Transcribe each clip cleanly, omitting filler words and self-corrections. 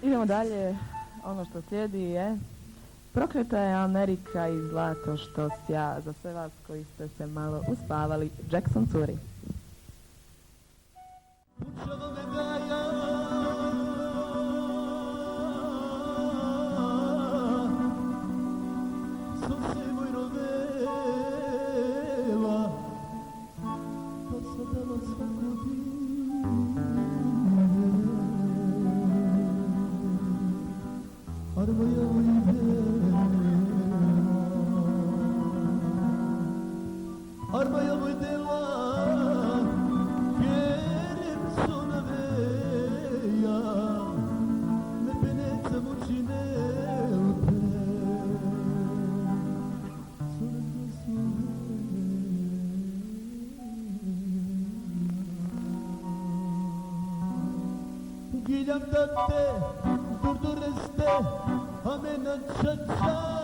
Idemo dalje, ono što slijedi je Prokleta je Amerika i zlato što sja. Za sve vas koji ste se malo uspavali, Jackson curi. Armaya vydela Kerim sona veja Me penece mučine Giljam da te durdureste Amena čača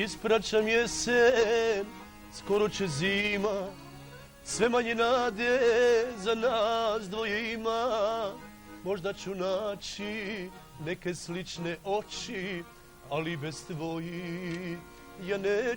Ispraćam jesen, skoro će zima, sve manje nade za nas dvoje ima. Možda ću naći neke slične oči, ali bez tvojih ja neću.